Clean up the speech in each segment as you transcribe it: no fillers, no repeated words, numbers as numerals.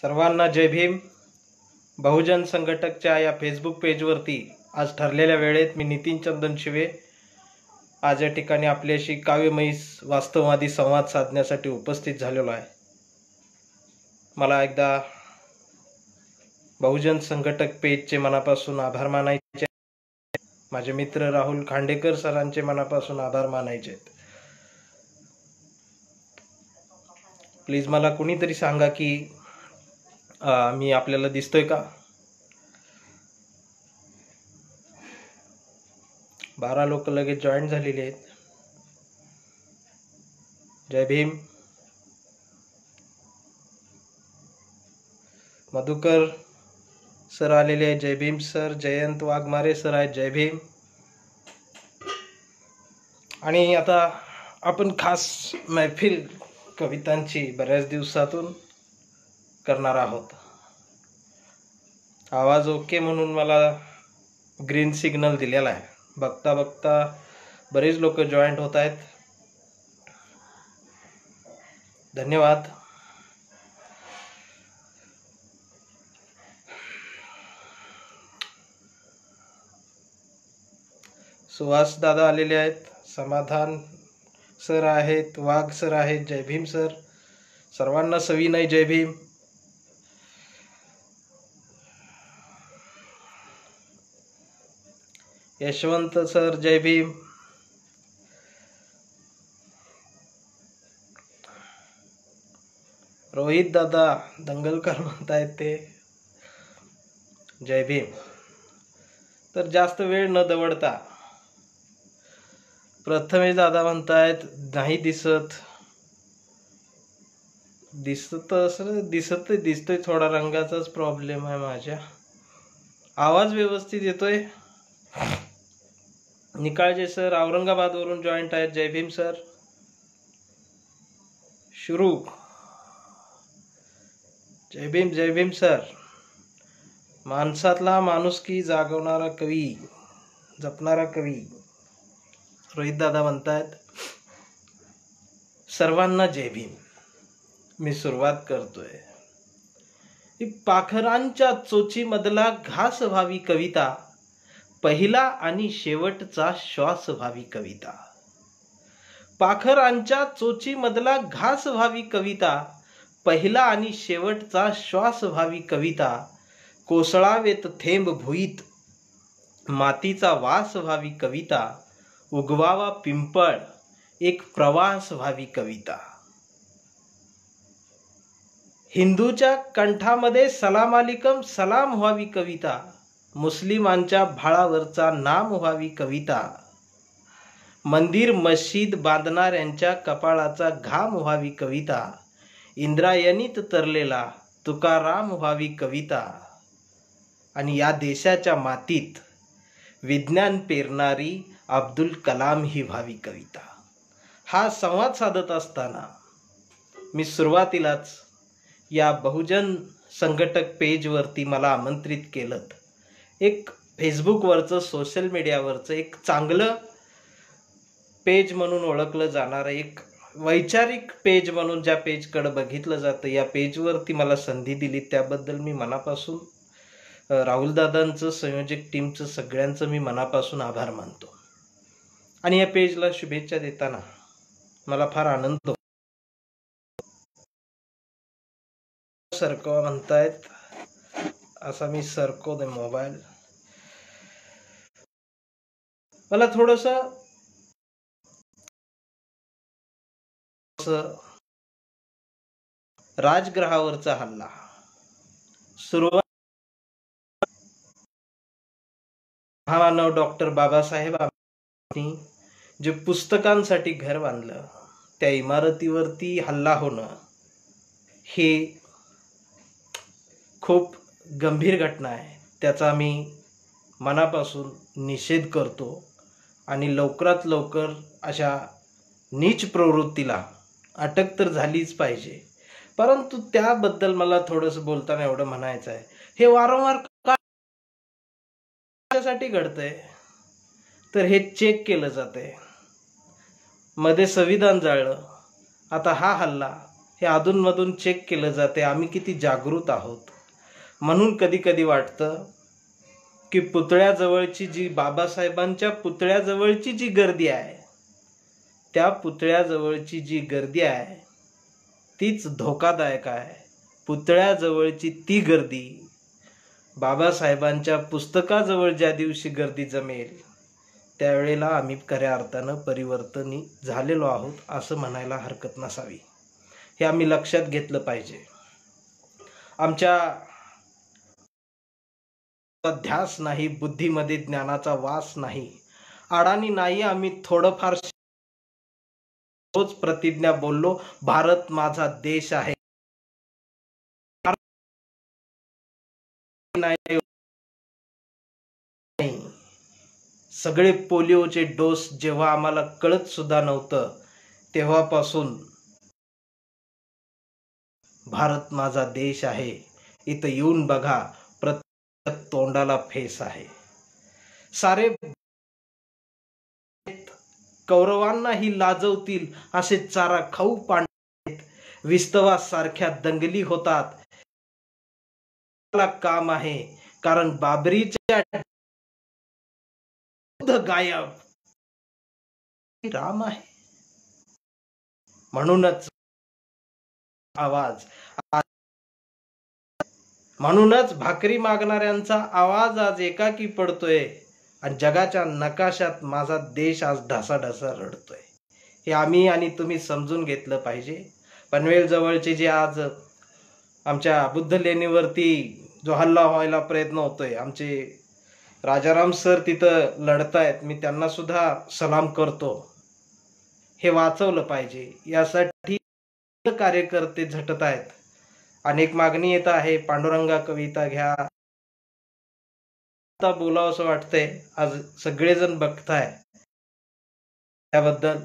सर्वांना जय भीम। बहुजन संघटकच्या या फेसबुक पेजवरती आज ठरलेल्या वेळेत मी नितीन चंदन शिवे आज या ठिकाणी आपल्याशी काव्यमयी वास्तववादी संवाद साधण्यासाठी उपस्थित झालेलो आहे। मला एकदा बहुजन संघटक पेजचे मनापासून आभार मानायचे, माझे मित्र राहुल खांडेकर सरांचे मनापासून आभार मानायचे आहेत। प्लीज मला कुणीतरी सांगा की मी आपल्याला दिसतोय का? 12 लोक लगेच जॉईन झालेले आहेत। जय भीम। मधुकर सर आलेले आहेत, जय भीम सर। जयंत वाघमारे सर आहेत, जय भीम। आणि आता आपण खास मैफिल कवितांची बऱ्याच दिवसातून करणार आहोत। आवाज ओके म्हणून मला ग्रीन सिग्नल दिलेला आहे। बघता बघता बरेच लोक जॉईंट होत आहेत, धन्यवाद। सुहास दादा आलेले आहेत, समाधान सर आहेत, वाघ सर आहेत, जय भीम सर। सर्वांना सविनय जय भीम। यशवंत सर जय भीम। रोहित दादा दंगलकर म्हणतायत ते, जय भीम। तर जास्त वेळ न दवडता प्रथमेश दादा म्हणतायत नाही दिसत दिसतोय, थोडा रंगाचाच प्रॉब्लेम आहे माझ्या। आवाज व्यवस्थित येतोय? निकाळजे सर औरंगाबाद वरून जॉईंट आहेत, जय भीम सर। शुरू, जय भीम जय भीम सर। माणसातला माणुसकी जागवणारा कवी, जपणारा कवी रोहित दादा म्हणतायत सर्वांना जय भीम। मी सुरुवात करतोय। पाखरांच्या चोची मधला घास व्हावी कविता, पहिला आणि शेवटचा श्वास व्हावी कविता। पाखरांच्या चोची मधला घास व्हावी कविता, पहिला आणि शेवटचा श्वास व्हावी कविता। कोसळावेत थेंब भुईत, मातीचा वास व्हावी कविता। उगवावा पिंपळ, एक प्रवास व्हावी कविता। हिंदूच्या कंठामध्ये सलाम अलिकम सलाम व्हावी कविता। मुस्लिमांच्या भाळावरचा नाम व्हावी कविता। मंदिर मशीद बांधणाऱ्यांच्या कपाळाचा घाम व्हावी कविता। इंद्रायणीत तरलेला तुकाराम व्हावी कविता। आणि या देशाच्या मातीत विज्ञान पेरणारी अब्दुल कलाम ही व्हावी कविता। हा संवाद साधत असताना मी सुरुवातीलाच या बहुजन संघटक पेजवरती मला आमंत्रित केलं। एक फेसबुकवरचं, सोशल मीडियावरचं एक चांगलं पेज म्हणून ओळखलं जाणारं, एक वैचारिक पेज म्हणून ज्या पेजकडे बघितलं जातं, या पेजवरती मला संधी दिली त्याबद्दल मी मनापासून राहुल दादांचं, संयोजक टीमचं, सगळ्यांचं मी मनापासून आभार मानतो। आणि या पेजला शुभेच्छा देताना मला फार आनंद होतो। सरकवा म्हणतायत, असा मी सरकवतोय मोबाईल। मला थोडस राजगृहावरचा हल्ला सुरुवात, महामानव डॉक्टर बाबासाहेब आंबेडकरांनी जे पुस्तकांसाठी घर बांधलं, त्या इमारतीवरती हल्ला होणं हे खूप गंभीर घटना आहे। त्याचा मी मनापासून निषेध करतो आणि लवकरात लवकर अशा नीच प्रवृत्तीला अटक तर झालीच पाहिजे। परंतु त्याबद्दल मला थोडंसं बोलताना एवढं म्हणायचं आहे, हे वारंवार कशासाठी घडतंय तर हे चेक केलं जातंय। मध्ये संविधान जाळलं, आता हा हल्ला, हे अधूनमधून चेक केलं जाते आम्ही किती जागृत आहोत. म्हणून कधी कधी वाटतं की पुतळ्याजवळची जी बाबासाहेबांच्या पुतळ्याजवळची जी गर्दी आहे, त्या पुतळ्याजवळची जी गर्दी आहे तीच धोकादायक आहे. पुतळ्याजवळची ती गर्दी बाबासाहेबांच्या पुस्तकाजवळ ज्या दिवशी गर्दी जमेल त्यावेळेला आम्ही खऱ्या अर्थानं परिवर्तनी झालेलो आहोत असं म्हणायला हरकत नसावी. हे आम्ही लक्षात घेतलं पाहिजे. आमच्या ध्यास नाही, बुद्धीमध्ये ज्ञानाचा वास नाही, अडाणी नाही. आम्ही थोडंफार रोज प्रतिज्ञा बोललो, भारत माझा देश आहे. सगळे पोलिओचे डोस जेव्हा आम्हाला कळत सुद्धा नव्हतं तेव्हापासून भारत माझा देश आहे. इथं येऊन बघा, प्रत्येक तोंडाला फेस आहे. सारे कौरवांनाही लाजवतील असे चारा खाऊ पांडे विस्तवा सारख्या दंगली होतात. काम आहे कारण बाबरीच्या गायब राम आहे. म्हणूनच भाकरी मागणाऱ्यांचा आवाज आज एकाकी पडतोय आणि जगाच्या नकाशात माझा देश आज ढासाढासा रडतोय. हे आम्ही आणि तुम्ही समजून घेतलं पाहिजे. पनवेल जवळचे जे आज आमच्या बुद्ध लेणीवरती जो हल्ला व्हायला प्रयत्न होतोय, आमचे राजाराम सर तिथं लढतायत, मी त्यांना सुद्धा सलाम करतो. हे वाचवलं पाहिजे, यासाठी कार्यकर्ते झटत आहेत. अनेक मागणी येत आहे, पांडुरंगा कविता घ्या. आता बोलावं असं वाटतंय, आज सगळेजण बघताय त्याबद्दल.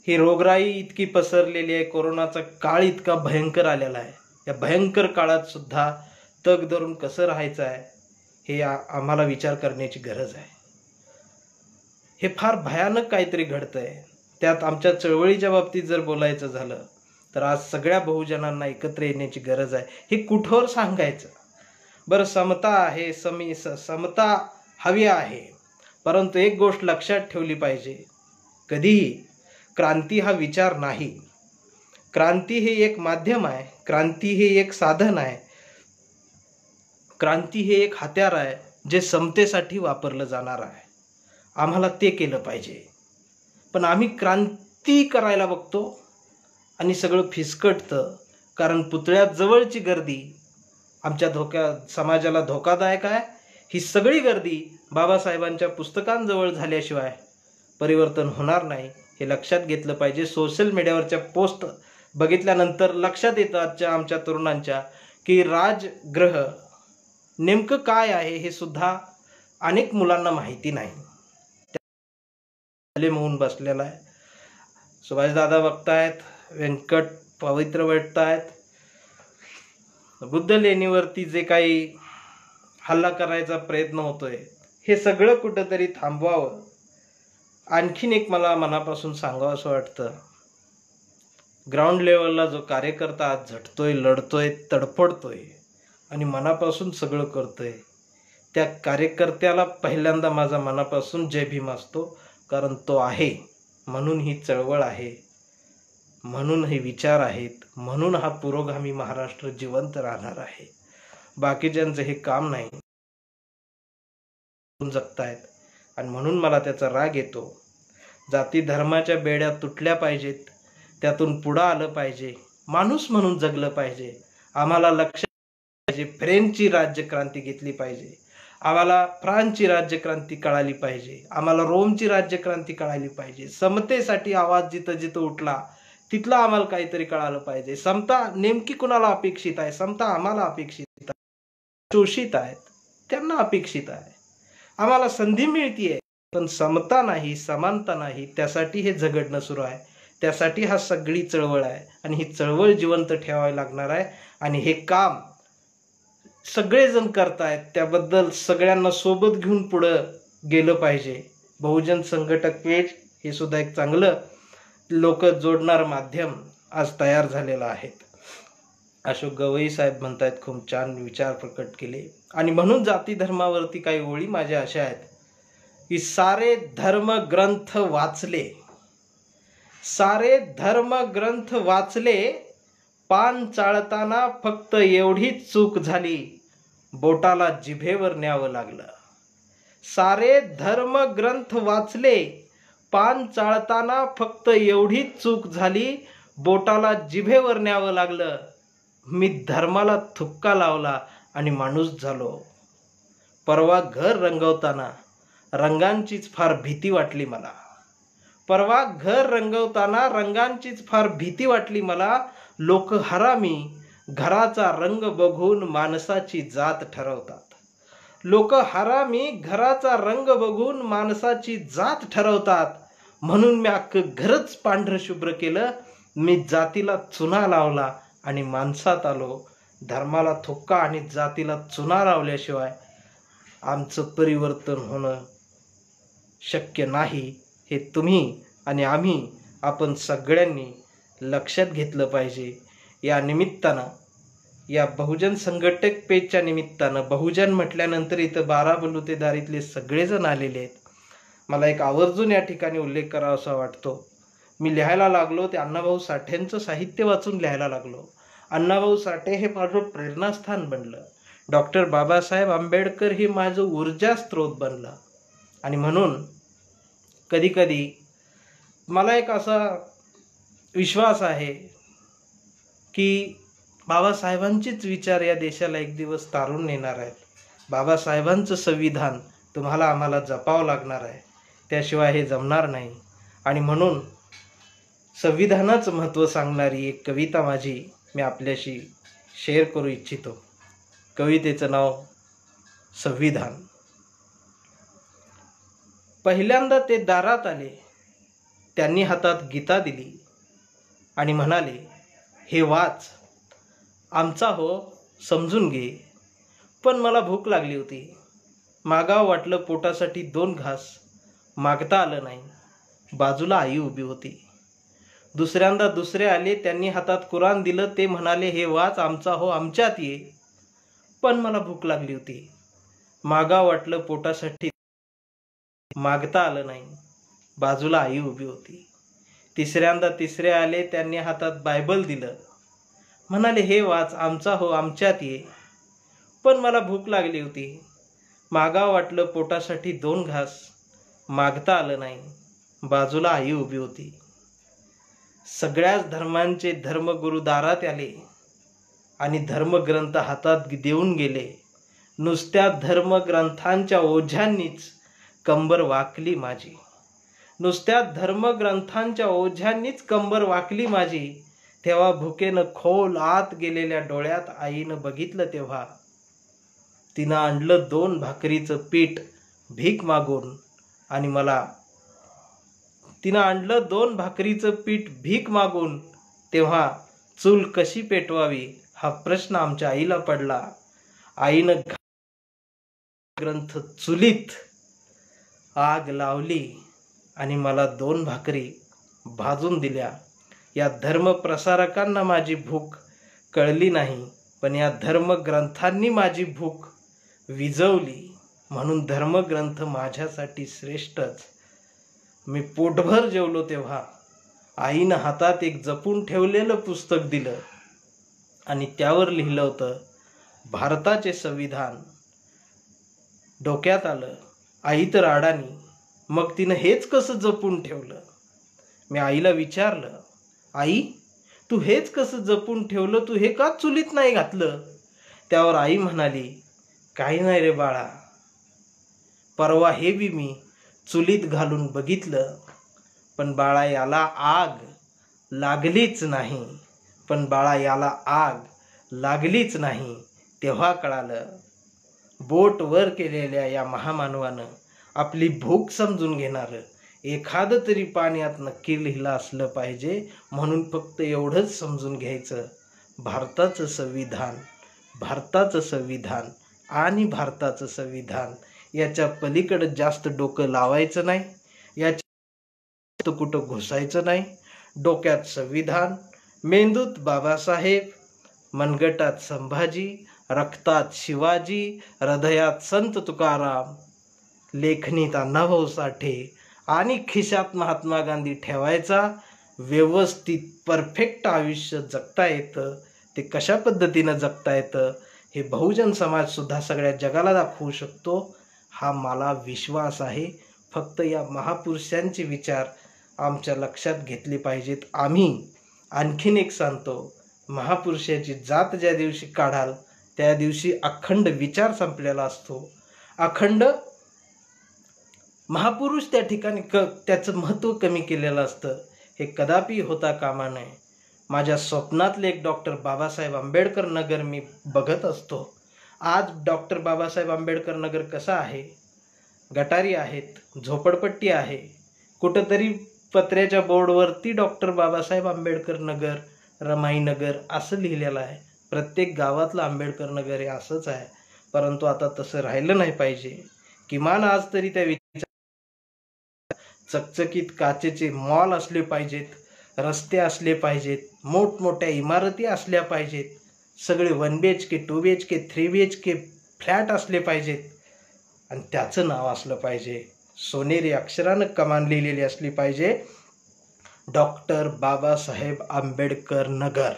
ही रोगराई इतकी पसरलेली आहे, कोरोनाचा काळ इतका भयंकर आलेला आहे. या भयंकर काळात सुद्धा तग धरून कसं राहायचं आहे हे आम्हाला विचार करण्याची गरज आहे. हे फार भयानक काहीतरी घडतंय. त्यात आमच्या चळवळीच्या बाबतीत जर बोलायचं झालं तर आज सगळ्या बहुजनांना एकत्र येण्याची गरज आहे. हे कुठवर सांगायचं बरं? समता आहे, समता हवी आहे, परंतु एक गोष्ट लक्षात ठेवली पाहिजे, कधीही क्रांती हा विचार नाही. क्रांती हे एक माध्यम आहे, क्रांती हे एक साधन आहे, क्रांती हे एक हत्यार आहे जे समतेसाठी वापरलं जाणार आहे. आम्हाला ते केलं पाहिजे. पण आम्ही क्रांती करायला बघतो आणि सगळं फिसकटतं, कारण पुतळ्यात जवळची गर्दी आमच्या समाजाला धोकादायक आहे. ही सगळी गर्दी बाबासाहेबांच्या पुस्तकांजवळ झाल्याशिवाय परिवर्तन होणार नाही, हे लक्षात घेतलं पाहिजे. सोशल मीडियावरच्या पोस्ट बघितल्यानंतर लक्षात येतं आमच्या तरुणांच्या की राजगृह नेमकं काय आहे हे सुद्धा अनेक मुलांना माहिती नाही. होऊन बसलेला आहे. सुभाषदादा बघतायत, व्यंकट पवित्र वाटतायत. बुद्ध लेणीवरती जे काही हल्ला करायचा प्रयत्न होतोय हे सगळं कुठंतरी थांबवावं. आणखीन एक मला मनापासून सांगावं असं वाटतं, ग्राउंड लेवलला जो कार्यकर्ता आज झटतोय, लढतोय, तडफडतोय आणि मनापासून सगळं करतोय, त्या कार्यकर्त्याला पहिल्यांदा माझा मनापासून जय भीम असतो. कारण तो आहे म्हणून ही चळवळ आहे, म्हणून हे विचार आहेत, म्हणून हा पुरोगामी महाराष्ट्र जिवंत राहणार आहे. बाकीच्यांचं हे काम नाही, जगतायत. आणि म्हणून मला त्याचा राग येतो. जाती धर्माच्या बेड्या तुटल्या पाहिजेत, त्यातून पुढं आलं पाहिजे, माणूस म्हणून जगलं पाहिजे. आम्हाला लक्षात पाहिजे, फ्रेंचची राज्यक्रांती घेतली पाहिजे, आम्हाला फ्रान्सची राज्यक्रांती कळाली पाहिजे, आम्हाला रोमची राज्यक्रांती कळाली पाहिजे. समतेसाठी आवाज जिथं जिथं उठला तिथलं आम्हाला काहीतरी कळालं पाहिजे. समता नेमकी कुणाला अपेक्षित आहे? समता आम्हाला अपेक्षित आहे, शोषित आहेत त्यांना अपेक्षित आहे. आम्हाला संधी मिळतीये पण समता नाही, समानता नाही. त्यासाठी हे झगडणं सुरू आहे, त्यासाठी हा सगळी चळवळ आहे आणि ही चळवळ जिवंत ठेवावी लागणार आहे. आणि हे काम सगळेजण करतायत, त्याबद्दल सगळ्यांना सोबत घेऊन पुढं गेलं पाहिजे. बहुजन संघटक पेज हे सुद्धा एक चांगलं लोक जोडणार माध्यम आज तयार झालेला आहे. अशोक गवई साहेब म्हणतात, खूप छान विचार प्रकट केले. आणि म्हणून जाती धर्मावरती काही ओळी माझ्या अशा आहेत की सारे धर्म ग्रंथ वाचले, सारे धर्म ग्रंथ वाचले, पान चाळताना फक्त एवढीच चूक झाली, बोटाला जिभेवर न्यावं लागलं. सारे धर्म ग्रंथ वाचले, पान चाळताना फक्त एवढीच चूक झाली, बोटाला जिभेवर न्यावं लागलं. मी धर्माला थुक्का लावला आणि माणूस झालो. परवा घर रंगवताना रंगांचीच फार भीती वाटली मला. परवा घर रंगवताना रंगांचीच फार भीती वाटली मला. लोक हरामी घराचा रंग बघून माणसाची जात ठरवतात. लोक हरामी घराचा रंग बघून माणसाची जात ठरवतात. म्हणून मी अख्खं घरच पांढरं शुभ्र केलं. मी जातीला चुना लावला आणि माणसात आलो. धर्माला थुक्का आणि जातीला चुना लावल्याशिवाय आमचं परिवर्तन होणं शक्य नाही. हे तुम्ही आणि आम्ही आपण सगळ्यांनी लक्षात घेतलं पाहिजे. या निमित्तानं, या बहुजन संघटक पेजच्या निमित्तानं, बहुजन म्हटल्यानंतर इथं 12 बलुतेदारीतले सगळेजण आलेले आहेत. मला एक आवर्जून या ठिकाणी उल्लेख करावासा वाटतो. मी लिहायला लागलो ते अण्णाभाऊ साठेंचं साहित्य वाचून लिहायला लागलो. अण्णाभाऊ साठे हे माझं प्रेरणास्थान बनलं. डॉक्टर बाबासाहेब आंबेडकर हे माझं ऊर्जा स्रोत बनलं. आणि म्हणून कधी कधी मला एक असा विश्वास आहे की बाबासाहेबांचेच विचार या देशाला एक दिवस तारून नेणार आहेत. बाबासाहेबांचं संविधान तुम्हाला आम्हाला जपावं लागणार आहे, त्याशिवाय हे जमणार नाही. आणि म्हणून संविधानाचं महत्त्व सांगणारी एक कविता माझी मी आपल्याशी शेअर करू इच्छितो. कवितेचं नाव संविधान. पहिल्यांदा ते दारात आले, त्यांनी हातात गीता दिली आणि म्हणाले, हे वाच, आमचा हो समजून घे. पण मला भूक लागली होती. मागावं वाटलं पोटासाठी 2 घास. मागता आलं नाही. बाजूला आई उभी होती. दुसऱ्यांदा दुसरे आले, त्यांनी हातात कुराण दिलं. ते म्हणाले, हे वाच, आमचा हो आमच्यात ये. पण मला भूक लागली होती. मागावं वाटलं पोटासाठी. मागता आलं नाही. बाजूला आई उभी होती. तिसऱ्यांदा तिसरे आले, त्यांनी हातात बायबल दिलं. म्हणाले, हे वाच, आमचा हो आमच्यात ये. पण मला भूक लागली होती. मागावं वाटलं पोटासाठी 2 घास. मागता आलं नाही. बाजूला आई उभी होती. सगळ्याच धर्मांचे धर्मगुरू दारात आले आणि धर्मग्रंथ हातात देऊन गेले. नुसत्या धर्मग्रंथांच्या ओझ्यांनीच कंबर वाकली माझी. नुसत्या धर्मग्रंथांच्या ओझ्यांनीच कंबर वाकली माझी. तेव्हा भुकेनं खोल आत गेलेल्या डोळ्यात आईनं बघितलं. तेव्हा तिनं आणलं 2 भाकरीचं पीठ भीक मागून आणि मला तिनं आणलं 2 भाकरीचं पीठ भीक मागून. तेव्हा चूल कशी पेटवावी हा प्रश्न आमच्या आईला पडला. आईनं ग्रंथ चुलीत आग लावली आणि मला 2 भाकरी भाजून दिल्या. या धर्मप्रसारकांना माझी भूक कळली नाही, पण या धर्मग्रंथांनी माझी भूक विझवली. म्हणून धर्मग्रंथ माझ्यासाठी श्रेष्ठच. मी पोटभर जेवलो तेव्हा आईनं हातात एक जपून ठेवलेलं पुस्तक दिलं आणि त्यावर लिहिलं होतं, भारताचे संविधान. डोक्यात आलं, आई तर अडाणी, मग तिनं हेच कसं जपून ठेवलं. मी आईला विचारलं, आई तू हेच कसं जपून ठेवलं, तू हे का चुलीत नाही घातलं. त्यावर आई म्हणाली, काही नाही रे बाळा, परवा हे बी मी चुलीत घालून बघितलं, पण बाळा याला आग लागलीच नाही. पण बाळा याला आग लागलीच नाही. तेव्हा कळालं, बोट वर केलेल्या या महामानवानं आपली भूक समजून घेणारं एखादं तरी पाण्यात नक्की लिहिलं असलं पाहिजे. म्हणून फक्त एवढंच समजून घ्यायचं, भारताचं संविधान, भारताचं संविधान आणि भारताचं संविधान याच्या पलीकडे जास्त डोकं लावायचं नाही, याच्या कुठं घुसायचं नाही. डोक्यात संविधान, मेंदूत बाबासाहेब, मनगटात संभाजी, रक्तात शिवाजी, हृदयात संत तुकाराम, लेखणीत अण्णाभाऊ साठे आणि खिशात महात्मा गांधी ठेवायचा. व्यवस्थित परफेक्ट आयुष्य जगता येतं. ते कशा पद्धतीनं जगता येतं हे बहुजन समाजसुद्धा सगळ्या जगाला दाखवू शकतो, हा मला विश्वास आहे. फक्त या महापुरुषांचे विचार आमच्या लक्षात घेतले पाहिजेत. आम्ही आणखीन एक सांगतो, महापुरुषाची जात ज्या दिवशी काढाल त्या दिवशी अखंड विचार संपलेला असतो. अखंड महापुरुष त्या ठिकाणी त्याचं महत्त्व कमी केलेलं असतं. हे कदापि होता कामा नये. माझ्या स्वप्नातले एक डॉक्टर बाबासाहेब आंबेडकर नगर मी बघत असतो. आज डॉक्टर बाबासाहेब आंबेडकर नगर कसं आहे? गटारी आहेत, झोपडपट्टी आहे. कुठंतरी पत्र्याच्या बोर्डवरती डॉक्टर बाबासाहेब आंबेडकर नगर, रमाई नगर असं लिहिलेलं आहे. प्रत्येक गावातलं आंबेडकर नगर हे असंच आहे. परंतु आता तसं राहिलं नाही पाहिजे. किमान आज तरी त्या चकचकीत काचेचे मॉल असले पाहिजेत, रस्ते असले पाहिजेत, मोठमोठ्या इमारती असल्या पाहिजेत, सगळे 1 BHK 2 BHK 3 BHK फ्लॅट असले पाहिजेत आणि त्याचं नाव असलं पाहिजे. सोनेरी अक्षरानं कमान लिहिलेली असली पाहिजे, डॉक्टर बाबासाहेब आंबेडकर नगर.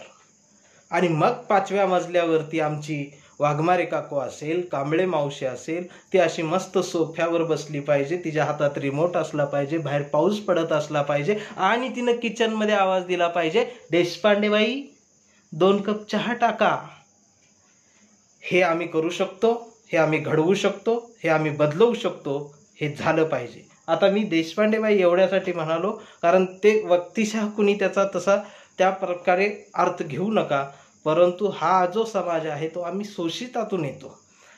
आणि मग 5व्या मजल्यावरती आमची वाघमारे काकू असेल, कांबळे मावशी असेल, ती अशी मस्त सोफ्यावर बसली पाहिजे, तिच्या हातात रिमोट असला पाहिजे, बाहेर पाऊस पडत असला पाहिजे आणि तिनं किचनमध्ये आवाज दिला पाहिजे, देशपांडेबाई 2 कप चहा टाका. हे आम्ही करू शकतो, हे आम्ही घडवू शकतो, हे आम्ही बदलवू शकतो. हे झालं पाहिजे. आता मी देशपांडेबाई एवढ्यासाठी म्हणालो कारण ते व्यक्तिशः कुणी त्याचा तसा त्या प्रकारे अर्थ घेऊ नका. परंतु हा जो समाज आहे तो आम्ही शोषितातून येतो.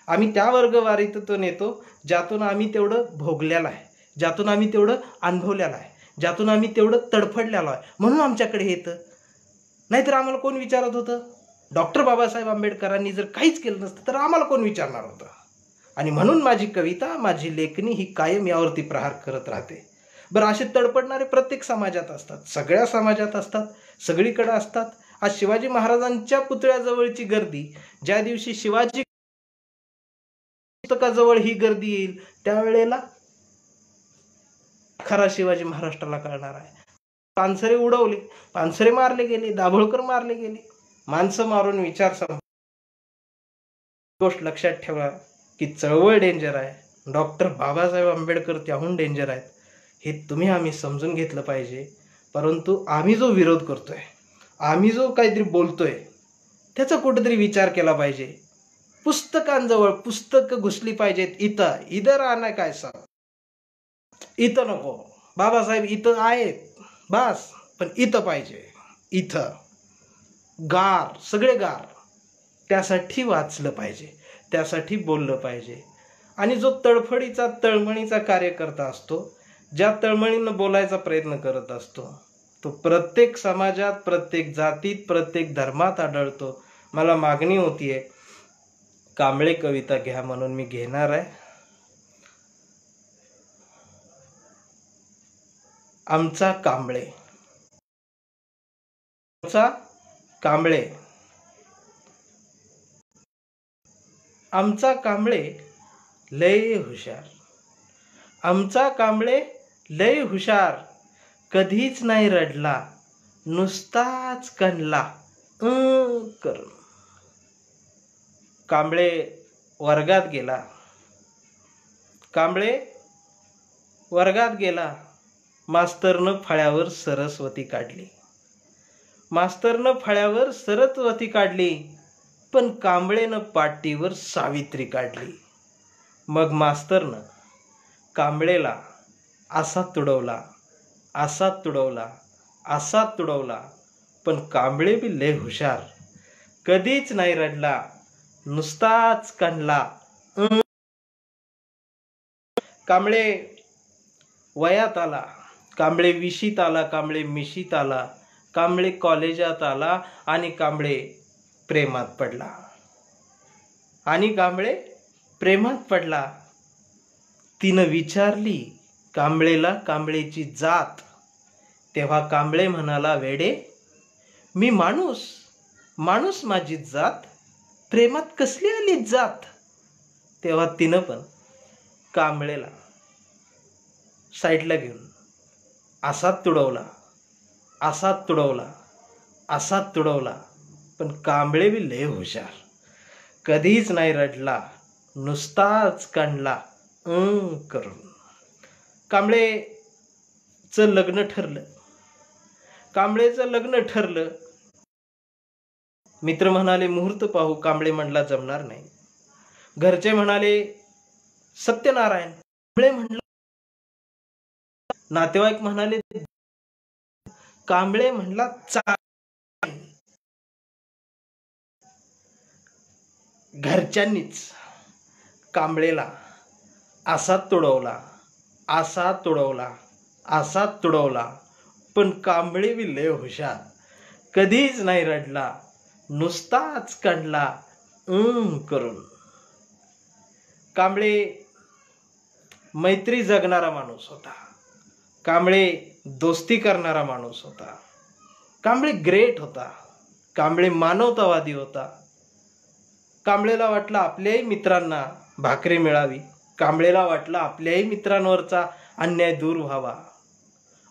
आम्ही त्या वर्गवारीतून येतो ज्यातून आम्ही तेवढं भोगलेलं आहे, ज्यातून आम्ही तेवढं अनुभवलेलं आहे, ज्यातून आम्ही तेवढं तडफडलेलो आहे, म्हणून आमच्याकडे येतं. नाहीतर आम्हाला कोण विचारत होतं? डॉक्टर बाबासाहेब आंबेडकरांनी जर काहीच केलं नसतं तर आम्हाला कोण विचारणार होतं? आणि म्हणून माझी कविता, माझी लेखणी ही कायम यावरती प्रहार करत राहते. बरं, असे तडपडणारे प्रत्येक समाजात असतात, सगळ्या समाजात असतात, सगळीकडे असतात. आज शिवाजी महाराजांच्या पुतळ्याजवळची गर्दी, ज्या दिवशी शिवाजी पुस्तकाजवळ ही गर्दी येईल त्यावेळेला खरा शिवाजी महाराष्ट्राला कळणार आहे. पानसरे उडवले, पानसरे मारले गेले, दाभोळकर मारले गेले, माणसं मारून विचार संपला. गोष्ट लक्षात ठेवा की चळवळ डेंजर आहे, डॉक्टर बाबासाहेब आंबेडकर त्याहून डेंजर आहेत. हे तुम्ही आम्ही समजून घेतलं पाहिजे. परंतु आम्ही जो विरोध करतोय, आम्ही जो काहीतरी बोलतोय, त्याचा कुठेतरी विचार केला पाहिजे. पुस्तकांजवळ पुस्तकं घुसली पाहिजेत. इथं राहणं काय सांग, इथं नको. बाबासाहेब इथं आहेत बस, पण इथं पाहिजे. इथं गार, सगळे गार. त्यासाठी वाचलं पाहिजे, त्यासाठी बोललं पाहिजे. आणि जो तडफडीचा तळमळीचा कार्यकर्ता असतो, ज्या तळमळीनं बोलायचा प्रयत्न करत असतो, तो प्रत्येक समाजात, प्रत्येक जातीत, प्रत्येक धर्मात आढळतो. मला मागणी होतीये कांबळे कविता घ्या म्हणून मी घेणार आहे. आमचा कांबळे, आमचा कांबळे, आमचा कांबळे लय हुशार, आमचा कांबळे लय हुशार, कधीच नाही रडला, नुसताच कणला करून. कांबळे वर्गात गेला, कांबळे वर्गात गेला, मास्तरनं फळ्यावर सरस्वती काढली, मास्तरनं फळ्यावर सरस्वती काढली, पण कांबळेनं पाटीवर सावित्री काढली. मग मास्तरनं कांबळेला असा तुडवला, असा तुडवला, असा तुडवला, पण कांबळे बी लय हुशार, कधीच नाही रडला, नुसताच कणला. कांबळे वयात आला, कांबळे विशीत आला, कांबळे मिशीत आला, कांबळे कॉलेजात आला आणि कांबळे प्रेमात पडला, आणि कांबळे प्रेमात पडला. तिनं विचारली कांबळेला कांबळेची जात, तेव्हा कांबळे म्हणाला, वेडे मी माणूस, माणूस माझी जात, प्रेमात कसली आली जात. तेव्हा तिनं पण कांबळेला साईडला घेऊन असाच तुडवला, असाच तुडवला, असाच तुडवला. पण कांबळे बी लय हुशार, कधीच नाही रडला, नुसताच काढला करून. कांबळेचं लग्न ठरलं. कांबळेचं लग्न ठरलं. मित्र म्हणाले मुहूर्त पाहू. कांबळे म्हणला जमणार नाही. घरचे म्हणाले सत्यनारायण. कांबळे म्हणला, नातेवाईक म्हणाले, कांबळे म्हणला घरच्यांनीच कांबळेला असा तुडवला, असा तुडवला, असा तुडवला. पण कांबळे बी लय हुशार, कधीच नाही रडला, नुसताच काढला करून. कांबळे मैत्री जगणारा माणूस होता. कांबळे दोस्ती करणारा माणूस होता. कांबळे ग्रेट होता. कांबळे मानवतावादी होता. कांबळेला वाटलं आपल्याही मित्रांना भाकरी मिळावी. कांबळेला वाटलं आपल्याही मित्रांवरचा अन्याय दूर व्हावा.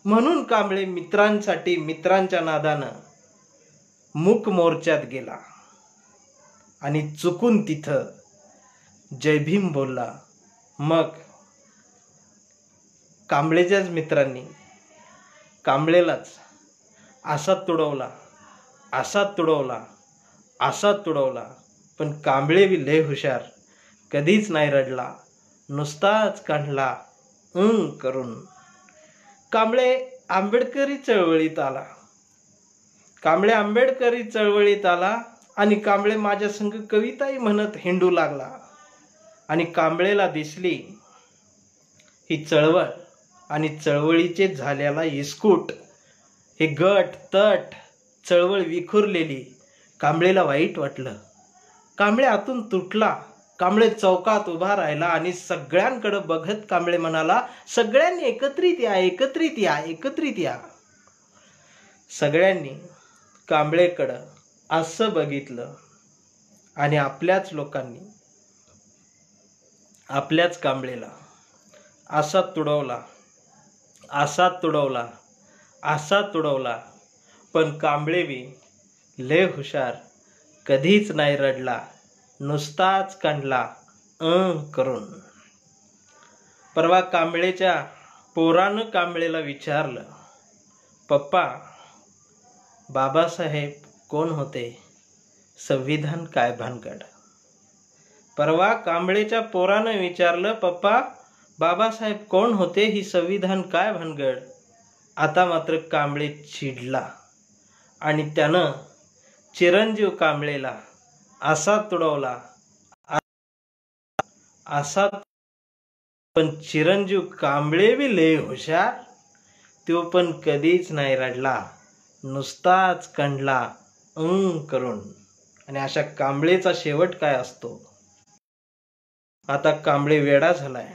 म्हणून कांबळे मित्रांसाठी मित्रांच्या नादानं मूक मोर्चात गेला आणि चुकून तिथं जय भीम बोलला. मग कांबळेच्याच मित्रांनी कांबळेलाच असा तुडवला, असा तुडवला, असा तुडवला. पण कांबळे बी लय हुशार, कधीच नाही रडला, नुसताच काढला करून. कांबळे आंबेडकरी चळवळीत आला. कांबळे आंबेडकरी चळवळीत आला आणि कांबळे माझ्या संग कविताही म्हणत हिंडू लागला. आणि कांबळेला दिसली ही चळवळ आणि चळवळीचे झालेला इस्कूट, हे गट तट चळवळ विखुरलेली. कांबळेला वाईट वाटलं. कांबळे आतून तुटला. कांबळे चौकात उभा राहिला आणि सगळ्यांकडे बघत कांबळे म्हणाला, सगळ्यांनी एकत्रित या, एकत्रित या, एकत्रित या. सगळ्यांनी कांबळेकडं असं बघितलं आणि आपल्याच लोकांनी आपल्याच कांबळेला असा तुडवला, असा तुडवला, असा तुडवला. पण कांबळे बी लय हुशार, कधीच नाही रडला, नुसताच काढला करून. परवा कांबळेच्या पोरानं कांबळेला विचारलं, पप्पा बाबासाहेब कोण होते, संविधान काय भानगड. परवा कांबळेच्या पोरानं विचारलं, पप्पा बाबासाहेब कोण होते, ही संविधान काय भानगड. आता मात्र कांबळे चिडला आणि त्यानं चिरंजीव कांबळेला असा तुडवला, असा. पण चिरंजीव कांबळे बी लय हुशार, तो पण कधीच नाही रडला, नुसताच काढला करून. आणि अशा कांबळेचा शेवट काय असतो. आता कांबळे वेडा झालाय.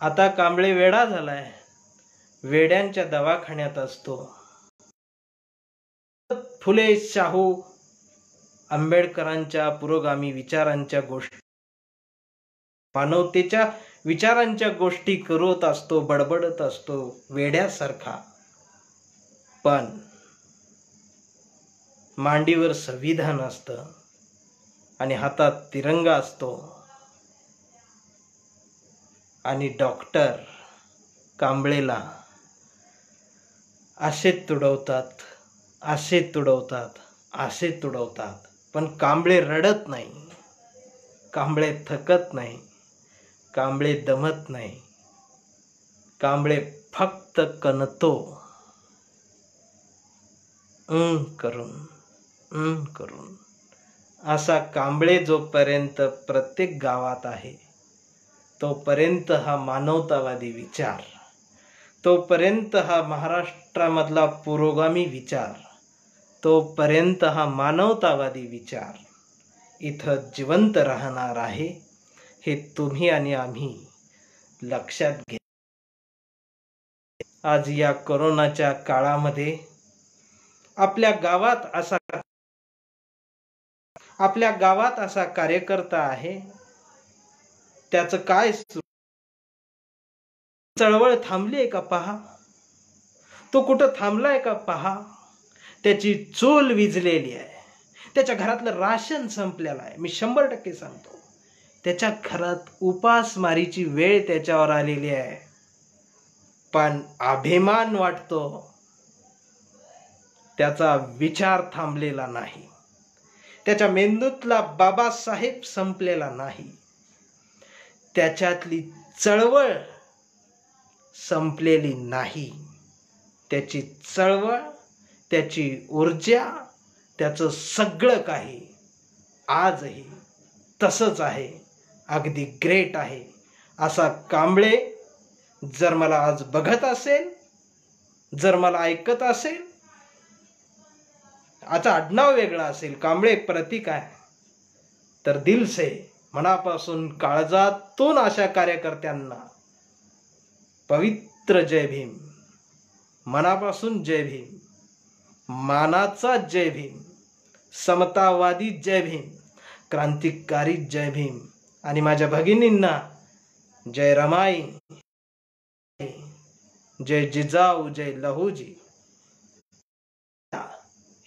आता कांबळे वेडा झालाय, वेड्यांच्या दवाखान्यात असतो. फुले शाहू आंबेडकरांच्या पुरोगामी विचारांच्या गोष्टी, मानवतेच्या विचारांच्या गोष्टी करत असतो, बडबडत असतो वेड्यासारखा. पण मांडीवर संविधान असतं आणि हातात तिरंगा असतो. आणि डॉक्टर कांबळेला असे तुडवतात, असे तुडवतात, असे तुडवतात. पण कांबळे रडत नाही, कांबळे थकत नाही, कांबळे दमत नाही. कांबळे फक्त कणतो करून करून. असा कांबळे जोपर्यंत प्रत्येक गावात आहे, तोपर्यंत हा मानवतावादी विचार, तोपर्यंत हा महाराष्ट्रामधला पुरोगामी विचार, तोपर्यंत हा मानवतावादी विचार इथं जिवंत राहणार आहे. हे तुम्ही आणि आम्ही लक्षात घ्या. आज या कोरोनाच्या काळामध्ये आपल्या गावात असा कार्यकर्ता आहे, त्याचं काय चळवळ थांबली आहे का पहा, तो कुठं थांबलाय का पहा. त्याची चूल विझलेली आहे, त्याच्या घरातलं राशन संपलेलं आहे. मी 100% सांगतो, त्याच्या घरात उपासमारीची वेळ त्याच्यावर आलेली आहे. पण अभिमान वाटतो, त्याचा विचार थांबलेला नाही, त्याच्या मेंदूतला बाबासाहेब संपलेला नाही, त्याच्यातली चळवळ संपलेली नाही. त्याची चळवळ, त्याची ऊर्जा, त्याचं सगळं काही आजही तसंच आहे, अगदी ग्रेट आहे. असा कांबळे जर मला आज बघत असेल, जर मला ऐकत असेल, आता आडनाव वेगळा असेल, कांबळे एक प्रतीक आहे, तर दिल से, मनापासून काळजातून अशा कार्यकर्त्यांना पवित्र जय भीम, मनापासून जय भीम, मानाचा जय भीम, समतावादी जय भीम, क्रांतिकारी जय भीम. आणि माझ्या भगिनींना जय रमाई, जय जिजाऊ, जय लहूजी.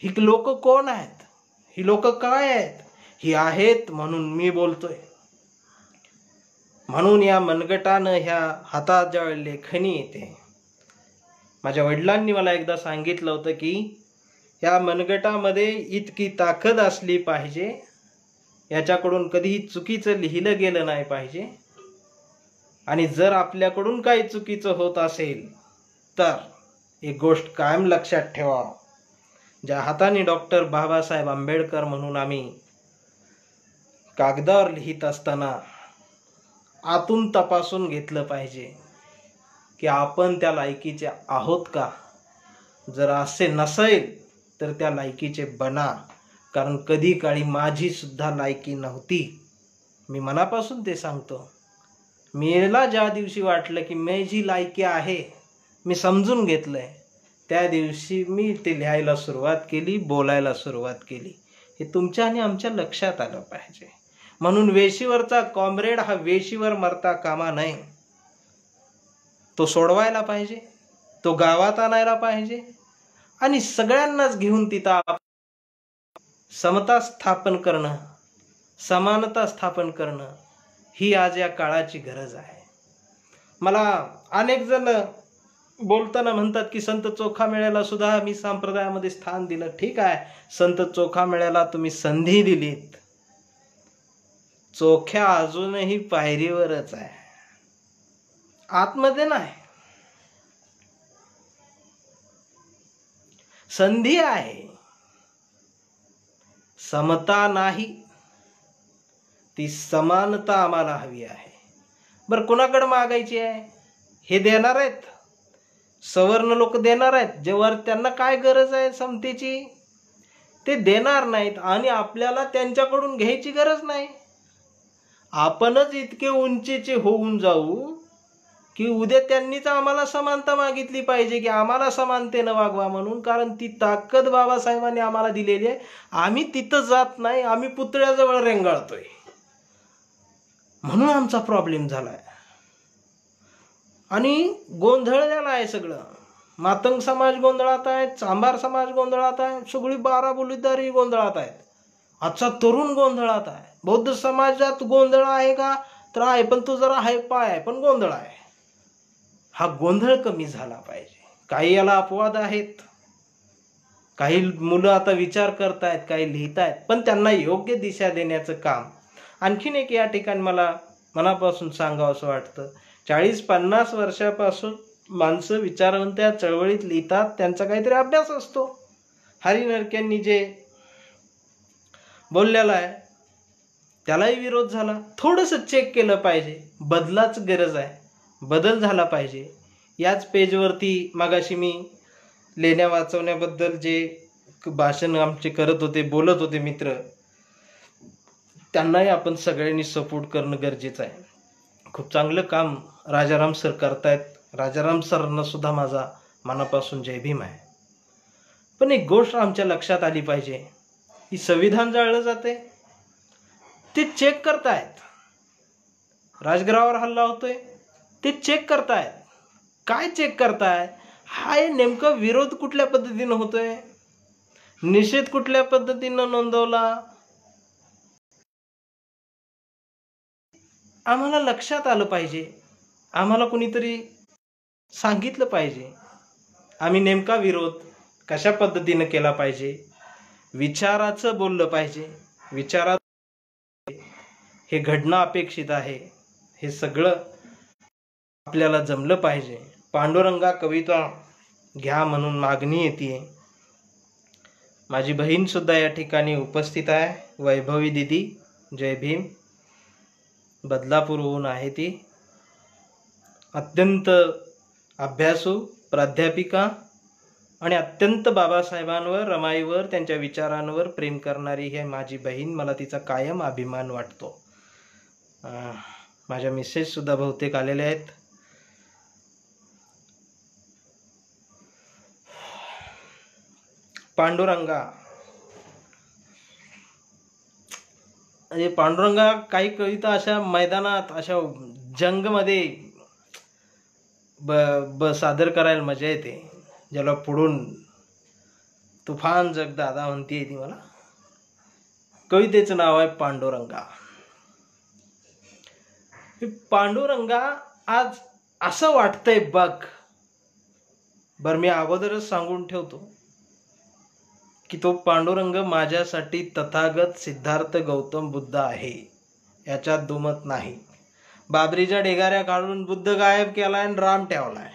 ही लोक कोण आहेत, ही लोक काय आहेत, ही आहेत म्हणून मी बोलतोय. म्हणून या मनगटानं ह्या हातात ज्या लेखणी येते, माझ्या वडिलांनी मला एकदा सांगितलं होतं की या मनगटामध्ये इतकी ताकद असली पाहिजे, याच्याकडून कधीही चुकीचं लिहिलं गेलं नाही पाहिजे. आणि जर आपल्याकडून काही चुकीचं होत असेल तर एक गोष्ट कायम लक्षात ठेवा, ज्या हाताने डॉक्टर बाबासाहेब आंबेडकर म्हणून आम्ही कागदावर लिहित असताना आतून तपासून घेतलं पाहिजे की आपण त्या लायकीचे आहोत का. जर असे नसेल तर त्या लायकीचे बना, कारण कधी काळी माझी सुद्धा लायकी नव्हती. मी मनापासून ते सांगतो. मला ज्या दिवशी वाटलं की माझी लायकी आहे, मी समजून घेतलंय, त्या दिवशी मी ते लिहायला सुरुवात केली, बोलायला सुरुवात केली. हे तुमच्या आणि आमच्या लक्षात आलं पाहिजे. म्हणून वेशीवरचा कॉम्रेड हा वेशीवर मरता कामा नये. तो सोडवायला पाहिजे, तो गावात आणायला पाहिजे आणि सगळ्यांनाच घेऊन तिथं समता स्थापन करणं, समानता स्थापन करणं ही आज या काळाची गरज आहे. मला अनेक जण बोलताना म्हणतात की संत चोखामेळ्याला सुद्धा मी संप्रदायामध्ये स्थान दिलं. ठीक आहे, संत चोखामेळ्याला तुम्ही संधी दिलीत, चोख्या अजूनही पायरीवरच आहे, आतमध्ये नाही. संधी आहे, समता नाही, ती समानता आम्हाला हवी आहे. बरं, कोणाकडे मागायची आहे? हे देणार आहेत, सवर्ण लोक देणार आहेत. जेव्हा त्यांना काय गरज आहे समतेची, ते देणार नाहीत आणि आपल्याला त्यांच्याकडून घ्यायची गरज नाही. आपणच इतके उंचीचे होऊन जाऊ की उद्या त्यांनीच आम्हाला समानता मागितली पाहिजे की आम्हाला समानतेनं वागवा म्हणून. कारण ती ताकद बाबासाहेबांनी आम्हाला दिलेली आहे. आम्ही तिथं जात नाही, आम्ही पुतळ्याजवळ रेंगाळतोय. म्हणून आमचा प्रॉब्लेम झालाय आणि गोंधळलेला आहे सगळं. मातंग समाज गोंधळात आहे, चांभार समाज गोंधळात आहे, सगळी 12 बोलीदारी गोंधळात आहेत. आजचा तरुण गोंधळात आहे. बौद्ध समाजात गोंधळ आहे का? तर आहे, पण तो जरा हायपाय आहे, पण गोंधळ आहे. हा गोंधळ कमी झाला पाहिजे. काही याला अपवाद आहेत, काही मुलं आता विचार करतायत, काही लिहितायत, पण त्यांना योग्य दिशा देण्याचं काम. आणखीन एक या ठिकाणी मला मनापासून सांगावं असं वाटतं. 40-50 वर्षापासून माणसं विचारवंत या चळवळीत लिहितात, त्यांचा काहीतरी अभ्यास असतो. हरी नरक्यांनी जे बोललेलं आहे त्यालाही विरोध झाला. थोडंसं चेक केलं पाहिजे, बदलाच गरज आहे, बदल झाला पाहिजे. याच पेजवरती मगाशी मी लेण्या वाचवण्याबद्दल जे भाषण आमचे करत होते, बोलत होते मित्र, त्यांनाही आपण सगळ्यांनी सपोर्ट करणं गरजेचं आहे. खूप चांगलं काम राजाराम सर करतायत. राजाराम सरांना सुद्धा माझा मनापासून जय भीम आहे. पण एक गोष्ट आमच्या लक्षात आली पाहिजे, की संविधान जाळलं जाते, ते चेक करतायत. राजगृहावर हल्ला होतोय, ते चेक करतायत. काय चेक करताय? हा नेमका विरोध कुठल्या पद्धतीनं होतोय, निषेध कुठल्या पद्धतीनं नोंदवला, आम्हाला लक्षात आलं पाहिजे. आम्हाला कुणीतरी सांगितलं पाहिजे आम्ही नेमका विरोध कशा पद्धतीनं केला पाहिजे. विचाराचं बोललं पाहिजे. विचारात हे घडणं अपेक्षित आहे. हे सगळं आपल्याला जमलं पाहिजे. पांडुरंगा कविता घ्या म्हणून मागणी येते. माझी बहीण सुद्धा या ठिकाणी उपस्थित आहे, वैभवी दिदी. जय भीम. बदलापूरहून आहे ती. अत्यंत अभ्यासू प्राध्यापिका आणि अत्यंत बाबासाहेबांवर, रमाईवर, त्यांच्या विचारांवर प्रेम करणारी ही माझी बहीण. मला तिचा कायम अभिमान वाटतो. माझ्या मिसेस सुद्धा बहुतेक आलेल्या आहेत. पांडुरंगा, पांडुरंगा काही कविता अशा मैदानात, अशा जंगमध्ये सादर करायला मजा येते. ज्याला पुढून तुफान जगदादा म्हणते ती. मला कवितेचं नाव आहे पांडुरंगा. पांडुरंगा आज असं वाटतंय बघ. मी अगोदरच सांगून ठेवतो की तो पांडुरंग माझ्यासाठी तथागत सिद्धार्थ गौतम बुद्ध आहे, याच्यात दुमत नाही. बाबरीच्या ढिगाऱ्या काढून बुद्ध गायब केलाय आणि राम ठेवलाय,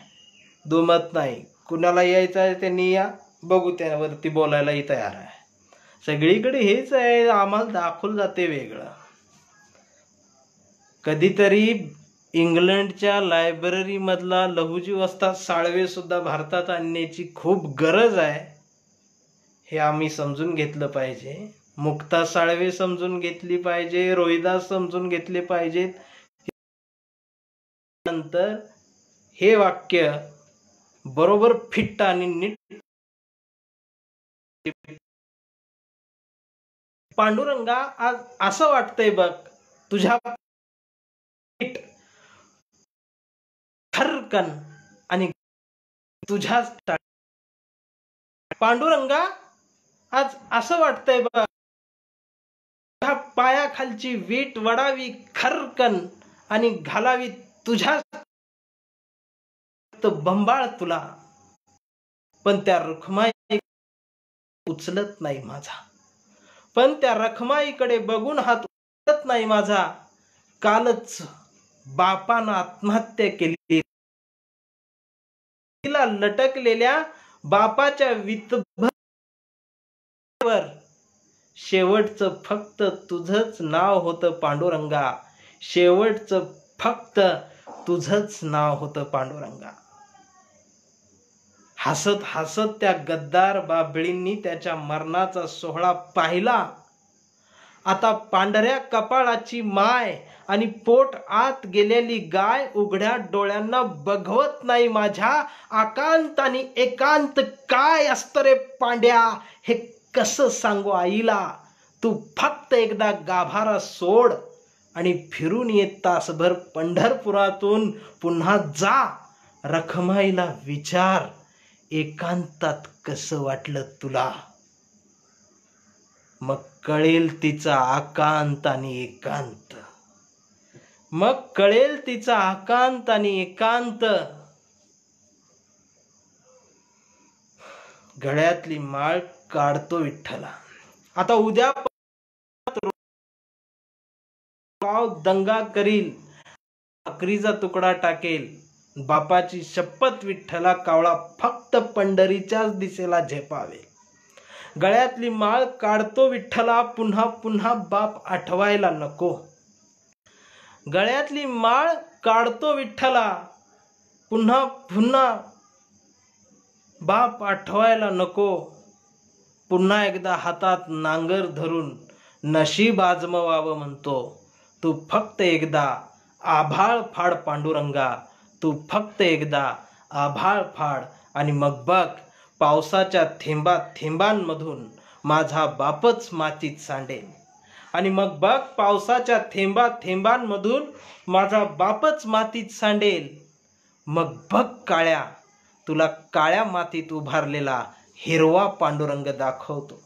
दुमत नाही. कुणाला यायचं आहे त्यांनी या, बघू, त्यावरती बोलायलाही तयार आहे. सगळीकडे हेच आहे, आम्हाला दाखवलं जाते वेगळं. कधीतरी इंग्लंडच्या लायब्ररी मधला लहुजी वस्ताद साळवे सुद्धा भारतात आणण्याची खूप गरज आहे, हे आम्ही समजून घेतलं पाहिजे. मुक्ता साळवे समजून घेतली पाहिजे, रोहिदास समजून घेतले पाहिजेत. नंतर हे वाक्य बरोबर फिट्ट आणि नीट. पांडुरंगा, आज असं वाटतंय बघ तुझ्या खरकन आणि तुझ्या पांडुरंगा, आज असं वाटतंय बघ तुझ्या पायाखालची वीट वडावी खरकन आणि घालावी तुझ्या बंबाळ तुला. पण त्या रखमाई उचलत नाही माझा, पण त्या रखमाईकडे बघून हात उचलत नाही माझा. कालच बापानं आत्महत्या केली, तिला लटकलेल्या बापाच्या वितभर शेवटचं फक्त तुझंच नाव होतं पांडुरंगा. शेवटचं फक्त तुझंच नाव होतं पांडुरंगा. हसत हसत त्या गद्दार बाबळींनी त्याच्या मरणाचा सोहळा पाहिला. आता पांढऱ्या कपाळाची माय आणि पोट आत गेलेली गाय उघड्या डोळ्यांना बघवत नाही माझ्या. आकांत आणि एकांत काय असतं रे पांड्या, हे कसं सांगू आईला. तू फक्त एकदा गाभारा सोड आणि फिरून येत तासभर पंढरपुरातून पुन्हा जा. रखमाईला विचार, एकांतात कसं वाटलं तुला. मग कळेल तिचा आकांत आणि एकांत. मग कळेल तिचा आकांत आणि एकांत. गळ्यातली माळ काढतो विठ्ठला. आता उद्या दंगा करील, भाकरीचा तुकडा टाकेल. बापाची शपथ विठ्ठला, कावळा फक्त पंढरीच्याच दिशेला झेपावे. गळ्यातली माळ काढतो विठ्ठला, पुन्हा पुन्हा बाप आठवायला नको. गळ्यातली माळ काढतो विठ्ठला, पुन्हा पुन्हा बाप आठवायला नको. पुन्हा एकदा हातात नांगर धरून नशीब आजमवावं म्हणतो. तू फक्त एकदा आभाळ फाड पांडुरंगा, तू फक्त एकदा आभाळ फाड आणि मग बघ पावसाच्या थेंबा थेंबांमधून माझा बापच मातीत सांडेल. आणि मग बघ, पावसाच्या थेंबा थेंबांमधून माझा बापच मातीत सांडेल. मग बघ काळ्या, तुला काळ्या मातीत उभारलेला हिरवा पांडुरंग दाखवतो.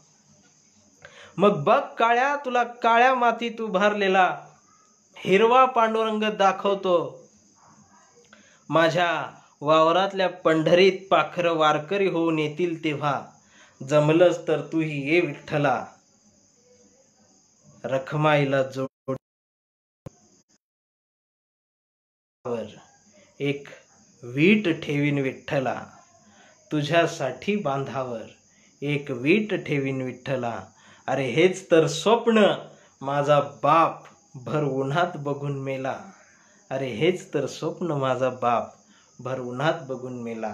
मग बघ काळ्या, तुला काळ्या मातीत उभारलेला हिरवा पांडुरंग दाखवतो. माझ्या वावरातल्या पंढरीत पाखरं वारकरी होऊन येतील तेव्हा जमलंच तर तूही ये विठ्ठला, रखमाईला जोड. एक वीट ठेवीन विठ्ठला, तुझ्यासाठी बांधावर एक वीट ठेवीन विठ्ठला. अरे हेच तर स्वप्न माझा बाप भर उन्हात बघून मेला. अरे हेच तर स्वप्न माझा बाप भर उन्हात बघून मेला.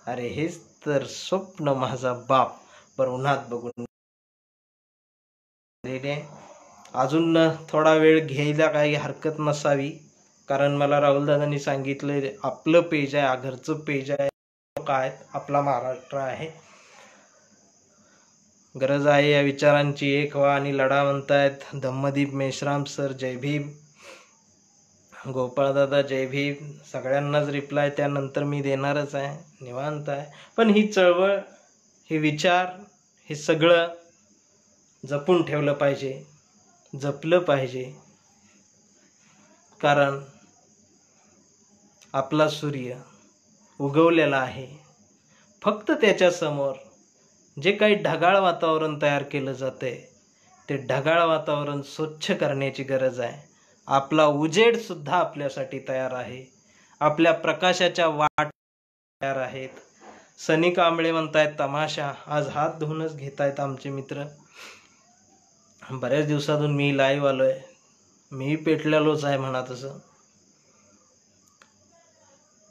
अरे हेच तर स्वप्न माझा बाप भर उन्हात बघून. अजून थोडा वेळ घ्यायला काही हरकत नसावी, कारण मला राहुल दादांनी सांगितलं आपलं पेज आहे, घरचं पेज आहे, काय आपला महाराष्ट्र आहे, गरज आहे या विचारांची एक व्हा आणि लढा म्हणतायत धम्मदीप मेश्राम सर, जय भीम. गोपाळदादा जय भीम. सगळ्यांनाच रिप्लाय त्यानंतर मी देणारच आहे, निवांत आहे. पण ही चळवळ, हे विचार, हे सगळं जपून ठेवलं पाहिजे, जपलं पाहिजे. कारण आपला सूर्य उगवलेला आहे. फक्त त्याच्या समोर जे काही ढगाळ वातावरण तयार केलं जातंय ते ढगाळ वातावरण स्वच्छ करण्याची गरज आहे. आपला उजेड सुद्धा आपल्यासाठी तयार आहे. आपल्या प्रकाशाच्या वाट तयार आहेत. सनी कांबळे म्हणतायत तमाशा. आज हात धुवूनच घेतायत आमचे मित्र. बऱ्याच दिवसातून मी लाईव्ह आलोय. मी पेटलेलोच आहे म्हणा तसं.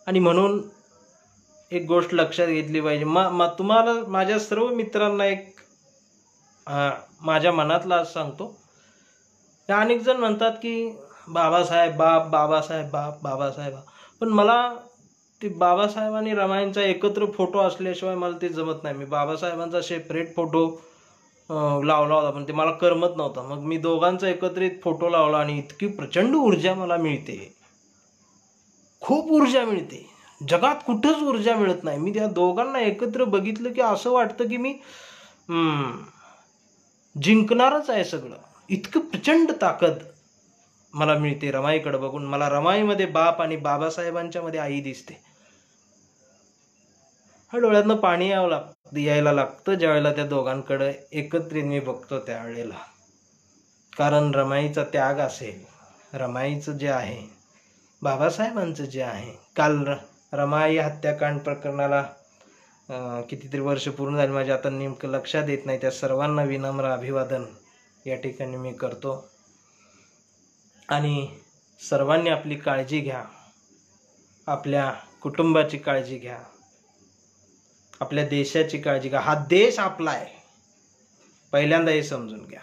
आणि म्हणून एक गोष्ट लक्षात घेतली पाहिजे. तुम्हाला, माझ्या सर्व मित्रांना एक माझ्या मनातला सांगतो. अनेक जण म्हणतात की बाबासाहेब बाप, बाबासाहेब बाप, बाबासाहेब बाप. पण मला ते बाबासाहेब आणि रमाईंचा एकत्र फोटो असल्याशिवाय मला ते जमत नाही. मी बाबासाहेबांचा सेपरेट फोटो लावला होता, पण ते मला करमत नव्हता. मग मी दोघांचा एकत्रित फोटो लावला आणि इतकी प्रचंड ऊर्जा मला मिळते, खूप ऊर्जा मिळते. जगात कुठंच ऊर्जा मिळत नाही. मी त्या दोघांना एकत्र बघितलं की असं वाटतं की मी जिंकणारच आहे सगळं. इतकं प्रचंड ताकद मला मिळते रमाईकडे बघून. मला रमाईमध्ये बाप आणि बाबासाहेबांच्या मध्ये आई दिसते. डोळ्यातनं पाणी यायला लागतं ज्यावेळेला त्या दोघांकडे एकत्रित मी बघतो त्यावेळेला. कारण रमाईचा त्याग असेल, रमाईचं जे आहे, बाबासाहेबांचं जे आहे. काल रमाई हत्याकांड प्रकरणाला कितीतरी वर्ष पूर्ण झाली माझ्या, आता नेमकं लक्षात येत नाही. त्या सर्वांना विनम्र अभिवादन या ठिकाणी मी करतो. आणि सर्वांनी आपली काळजी घ्या, आपल्या कुटुंबाची काळजी घ्या, आपल्या देशाची काळजी घ्या. हा देश आपला आहे, पहिल्यांदा हे समजून घ्या.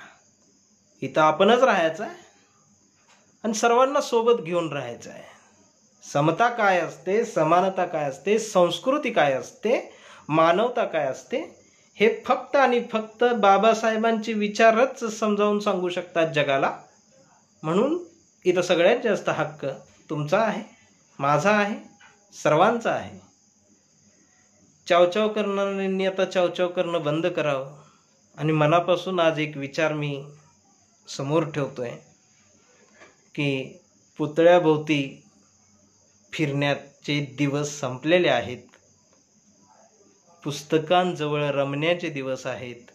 इथं आपणच राहायचं आहे आणि सर्वांना सोबत घेऊन राहायचं आहे. समता काय असते, समानता काय असते, संस्कृती काय असते, मानवता काय असते, हे फक्त आणि फक्त बाबासाहेबांचे विचारच समजावून सांगू शकतात जगाला. म्हणून इथं सगळ्यात जास्त हक्क तुमचा आहे, माझा आहे, सर्वांचा आहे. चावचाव करणाऱ्यांनी आता चावचाव करणं बंद करावं. आणि मनापासून आज एक विचार मी समोर ठेवतोय की पुतळ्याभोवती फिरण्याचे दिवस संपलेले आहेत. पुस्तकांजवळ रमण्याचे दिवस आहेत.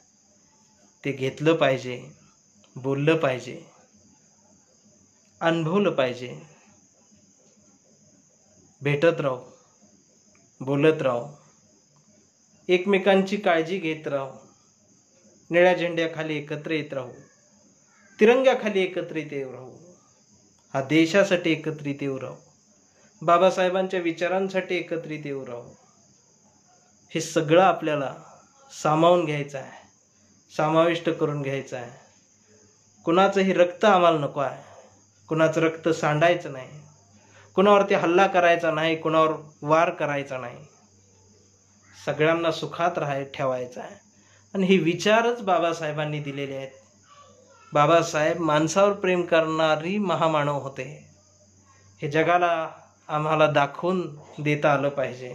ते घेतलं पाहिजे, बोललं पाहिजे, अनुभवलं पाहिजे. भेटत राहू, बोलत राहू, एकमेकांची काळजी घेत राहू, निळ्या झेंड्याखाली एकत्र येत राहू, तिरंग्याखाली एकत्रित येऊ राहू, हा देशासाठी एकत्रित येऊ राहू, बाबासाहेबांच्या विचारांसाठी एकत्रित येऊ राहू. हे सगळं आपल्याला सामावून घ्यायचं आहे, समाविष्ट करून घ्यायचं आहे. कुणाचंही रक्त आम्हाला नको आहे, कुणाचं रक्त सांडायचं नाही, कुणावरती हल्ला करायचा नाही, कुणावर वार करायचा नाही. सगळ्यांना सुखात ठेवायचं आहे. आणि हे विचारच बाबासाहेबांनी दिलेले आहेत. बाबासाहेब माणसावर प्रेम करणारी महामानव होते. हे जगाला आम्हाला दाखवून देता आलं पाहिजे,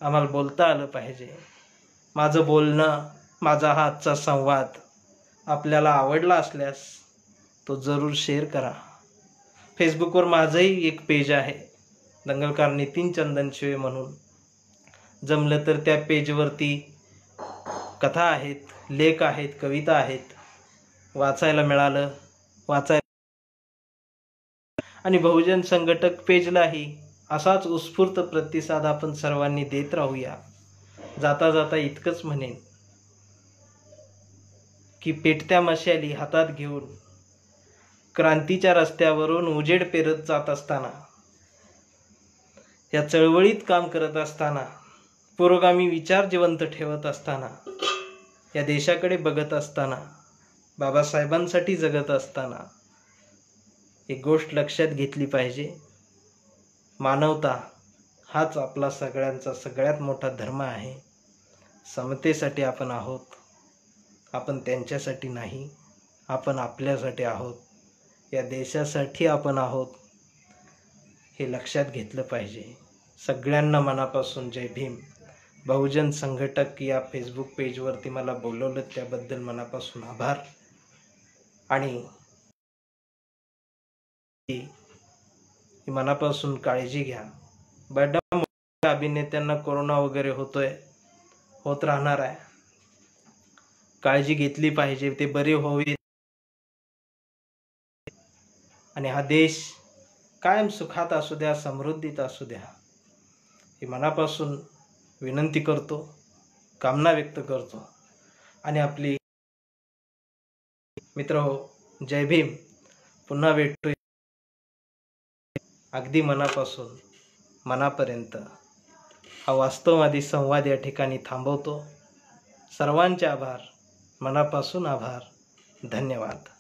आम्हाला बोलता आलं पाहिजे. माझं बोलणं, माझा हा आजचा संवाद आपल्याला आवडला असल्यास तो जरूर शेअर करा. फेसबुकवर माझंही एक पेज आहे, दंगलकार नितीन चंदनशिवे म्हणून. जमलं तर त्या पेजवरती कथा आहेत, लेख आहेत, कविता आहेत, वाचायला मिळालं वाचायला. आणि बहुजन संघटक पेजलाही असाच उत्स्फूर्त प्रतिसाद आपण सर्वांनी देत राहूया. जाता जाता इतकंच म्हणेन की पेटत्या मशाली हातात घेऊन क्रांतीच्या रस्त्यावरून उजेड पेरत जात असताना, या चळवळीत काम करत असताना, पुरोगामी विचार जिवंत ठेवत असताना, या देशाकडे बघत असताना, बाबासाहेबांसाठी जगत असताना एक गोष्ट लक्षात घेतली पाहिजे. मानवता हाच आपला सगळ्यांचा सगळ्यात मोठा धर्म आहे. समतेसाठी आपण आहोत, आपण त्यांच्यासाठी नाही, आपण आपल्यासाठी आहोत, या देशासाठी आपण आहोत, हे लक्षात घेतलं पाहिजे. सगळ्यांना मनापासून जय भीम. बहुजन संघटक या फेसबुक पेजवरती मला बोलवलं त्याबद्दल मनापासून आभार. आणि मनापासून काळजी घ्या. बड्या मोठ्या अभिनेत्यांना कोरोना वगैरे होत राहणार आहे. काळजी घेतली पाहिजे, ते बरे व्हावे आणि हा देश कायम सुखात असू द्या, समृद्धीत असू द्या, हे मनापासून विनंती करतो, कामना व्यक्त करतो. आणि आपली मित्र हो, जय भीम. पुन्हा भेटू अगदी मनापासून मनापर्यंत. हा वास्तववादी संवाद या ठिकाणी थांबवतो. सर्वांचे आभार, मनापासून आभार. धन्यवाद.